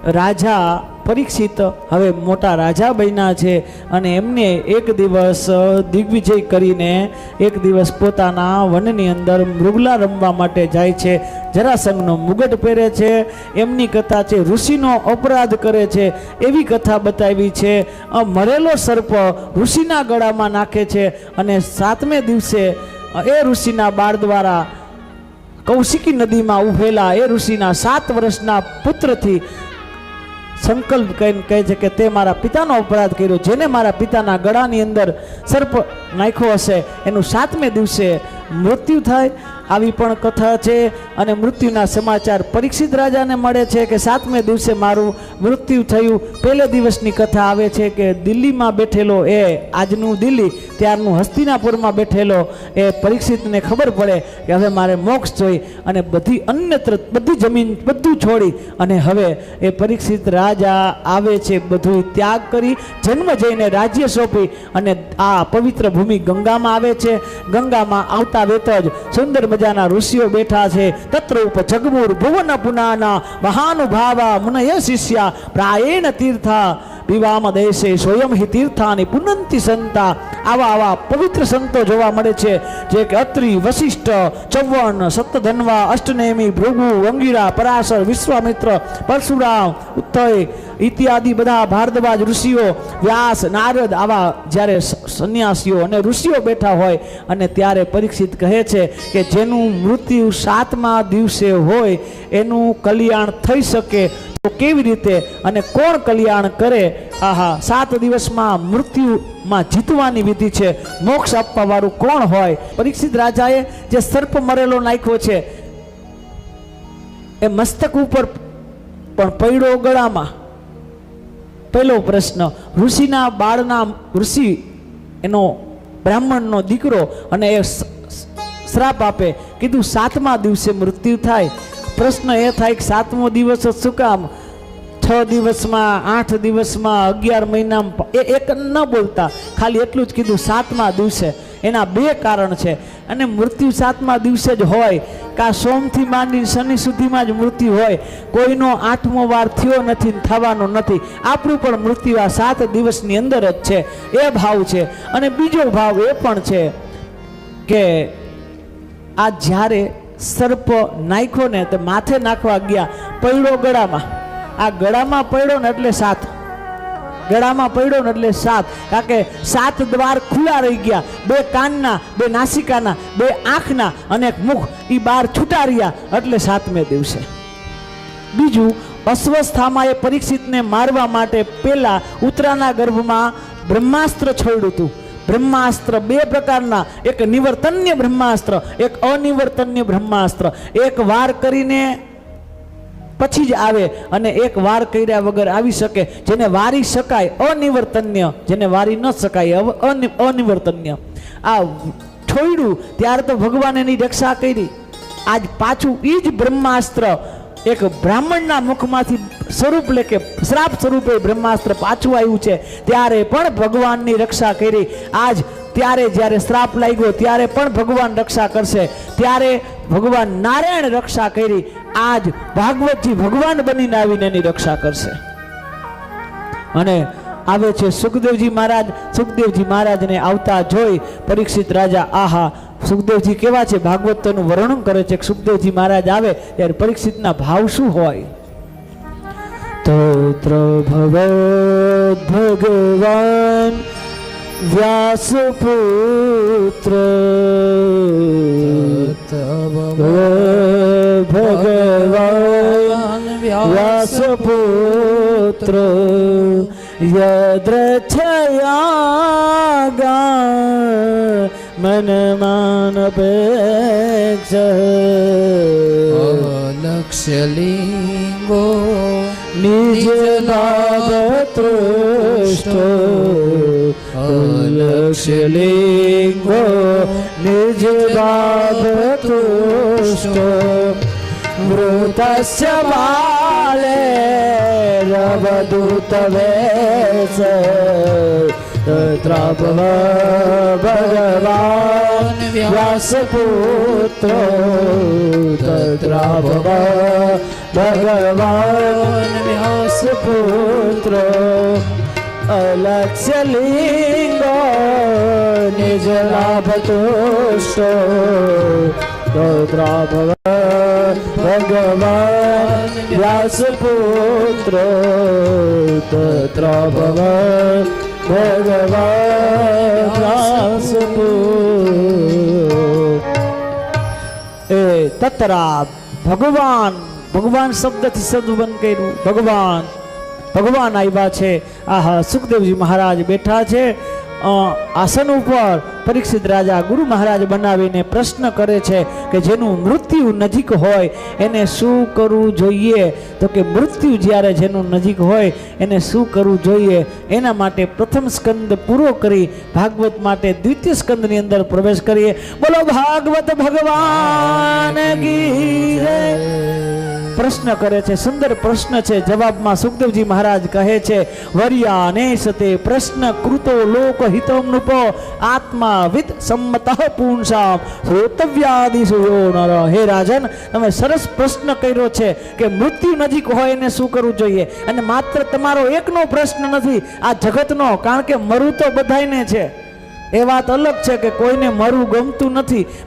રાજા પરીક્ષિત હવે મોટા રાજા બન્યા છે અને એમને એક દિવસ દિગ્વિજય કરીને એક દિવસ પોતાના વનની અંદર મૃગલા રમવા માટે જાય છે. જરાસંઘનો મુગટ પહેરે છે. એમની કથા છે ઋષિનો અપરાધ કરે છે એવી કથા બતાવી છે. મરેલો સર્પ ઋષિના ગળામાં નાખે છે અને 7મે દિવસે એ ઋષિના બાળ દ્વારા કૌશિકી નદીમાં ઉભેલા એ ઋષિના 7 વર્ષના પુત્રથી સંકલ્પ કહીને કહે છે કે તે મારા પિતાનો અપરાધ કર્યો, જેને મારા પિતાના ગળાની અંદર સર્પ નાખ્યો હશે એનું 7મે દિવસે મૃત્યુ થાય. આવી પણ કથા છે. અને મૃત્યુના સમાચાર પરીક્ષિત રાજાને મળે છે કે 7મે દિવસે મારું મૃત્યુ થયું. પહેલે દિવસની કથા આવે છે કે દિલ્હીમાં બેઠેલો એ આજનું દિલ્હી ત્યારનું હસ્તિનાપુરમાં બેઠેલો એ પરીક્ષિતને ખબર પડે કે હવે મારે મોક્ષ જોઈ અને બધી અન્યત્ર બધી જમીન બધું છોડી અને હવે એ પરીક્ષિત રાજા આવે છે. બધું ત્યાગ કરી જન્મ જઈને રાજ્ય સોંપી અને આ પવિત્ર ભૂમિ ગંગામાં આવે છે. ગંગામાં આવતા વેત જ સુંદર મજાના ઋષિઓ બેઠા છે. તત્રૂપ જગમુર ભુવન પુનાના મહાનુભાવા મુનય શિષ્યા પ્રાયેણ તીર્થા વિવામ દેશે સ્વયં હિ તીર્થાની પુનંતિ સંતા. આવા પવિત્ર સંતો જોવા મળે છે જે કે અત્રિ, વશિષ્ઠ, ચૌવન, સપ્તધન્વા, અષ્ટનેમી, ભૃગુ, અંગીરા, પરાશર, વિશ્વામિત્ર, પરશુરામ, ઉત્તય ઇત્યાદિ બધા ભારદ્વાજ ઋષિઓ, વ્યાસ, નારદ આવા જ્યારે સંન્યાસીઓ અને ઋષિઓ બેઠા હોય અને ત્યારે પરીક્ષિત કહે છે કે જેનું મૃત્યુ 7મા દિવસે હોય એનું કલ્યાણ થઈ શકે તો કેવી રીતે અને કોણ કલ્યાણ કરે? આહા, 7 દિવસમાં મૃત્યુમાં જીતવાની વિધિ છે. મોક્ષ આપવા વાળું કોણ હોય? પરીક્ષિત રાજાએ જે સર્પ મરેલો નાખ્યો છે એ મસ્તક ઉપર પણ પડ્યો ગળામાં. પહેલો પ્રશ્ન, ઋષિના બાળના ઋષિ એનો બ્રાહ્મણનો દીકરો અને એ શ્રાપ આપે, કીધું 7મા દિવસે મૃત્યુ થાય. પ્રશ્ન એ થાય કે 7મો દિવસ શું કામ? 6 દિવસમાં, 8 દિવસમાં, 11 મહિનામાં એક ન બોલતા, ખાલી એટલું જ કીધું 7મા દિવસે. એના 2 કારણ છે. અને મૃત્યુ 7મા દિવસે જ હોય કા સોમથી માંડી શનિ સુધીમાં જ મૃત્યુ હોય. કોઈનો 8મો વાર થયો નથી, થવાનો નથી. આપણું પણ મૃત્યુ આ 7 દિવસની અંદર જ છે. એ ભાવ છે. અને બીજો ભાવ એ પણ છે કે આ જ્યારે સર્પ નાખ્યો ને તો માથે નાખવા ગયા, પડ્યો ગળામાં. આ ગળામાં પડ્યો ને એટલે 7, ગળામાં પડ્યો ને એટલે 7. કારણ કે 7 દ્વાર ખુલ્લા રહી ગયા. 2 કાનના, 2 નાસિકાના, 2 આંખના અને 1 મુખ, એ બહાર છૂટા રહ્યા એટલે 7મે દિવસે. બીજું, અસ્વસ્થામાં એ પરીક્ષિતને મારવા માટે પહેલા ઉત્તરાના ગર્ભમાં બ્રહ્માસ્ત્ર છોડ્યું હતું. બ્રહ્માસ્ત્ર 2 પ્રકારના, એક નિવર્તન્ય બ્રહ્માસ્ત્ર, એક અનિવર્તન્ય બ્રહ્માસ્ત્ર. એક વાર કરીને પછી જ આવે અને એક વાર કર્યા વગર આવી શકે. જેને વારી શકાય અનિવર્તન્ય, જેને વારી ન શકાય અનિવર્તન્ય. આ છોડ્યું ત્યારે તો ભગવાન એની રક્ષા કરી. આજ પાછું એ જ બ્રહ્માસ્ત્ર એક બ્રાહ્મણના મુખમાંથી સ્વરૂપ લે કે શ્રાપ સ્વરૂપે બ્રહ્માસ્ત્ર પાછું આવ્યું છે ત્યારે પણ ભગવાનની રક્ષા કરી. આજ ત્યારે જ્યારે શ્રાપ લાગ્યો ત્યારે પણ ભગવાન રક્ષા કરશે. ત્યારે ભગવાન નારાયણ રક્ષા કરી. આજ ભાગવતજી ભગવાન બનીને આવીને એની રક્ષા કરશે. અને આવે છે સુખદેવજી મહારાજ. સુખદેવજી મહારાજને આવતા જોઈ પરીક્ષિત રાજા, આહા, સુખદેવજી કેવા છે? ભાગવતનું વર્ણન કરે છે. સુખદેવજી મહારાજ આવે ત્યારે પરીક્ષિતના ભાવ શું હોય? તત્ર ભગવદ ભગવાન વ્યાસપુત્ર, ભગવાન વ્યાસપુત્ર યદ્રચ્છયા મનમાન અપેક્ષ લક્ષ્યલિંગો નિજ ભાવતૃષ્ટો, લક્ષ્યલિંગો નિજ ભાવતૃષ્ટો, મૃતસ્ય બાલે રવદૂત વેશ, તત્રાભવ ભગવાન વ્યાસપુત્ર, તત્રાભવ ભગવાન વ્યાસ પુત્ર અલક્ષ્ય લિંગ નિજ લાભ તુષ્ટ ભગવાન વ્યાસ પુત્ર તત્ર ભગવાન વ્યાસ પુત્ર એ તત્રા ભગવાન ભગવાન શબ્દથી શબ્દબંધ કર્યું ભગવાન ભગવાન આવ્યા છે આહા સુખદેવજી મહારાજ બેઠા છે આસન ઉપર પરીક્ષિત રાજા ગુરુ મહારાજ બનાવીને પ્રશ્ન કરે છે કે જેનું મૃત્યુ નજીક હોય એને શું કરવું જોઈએ તો કે મૃત્યુ જ્યારે જેનું નજીક હોય એને શું કરવું જોઈએ એના માટે પ્રથમ સ્કંદ પૂરો કરી ભાગવત માટે દ્વિતીય સ્કંદની અંદર પ્રવેશ કરીએ બોલો ભાગવત ભગવાન કી જય પ્રશ્ન કરે છે સુંદર પ્રશ્ન છે જવાબમાં સુખદેવજી મહારાજ કહે છે વર્યાને સતે પ્રશ્ન કૃતો લોક હિતોનુપો આત્મા વિદ સંમતઃ પુંસામ શ્રોતવ્યાદિષુ યો નર હે રાજન તમે સરસ પ્રશ્ન કર્યો છે કે મૃત્યુ નજીક હોય એને શું કરવું જોઈએ અને માત્ર તમારો એકનો પ્રશ્ન નથી આ જગતનો કારણ કે મરવું તો બધાયને છે એ વાત અલગ છે કે કોઈને મરવું ગમતું નથી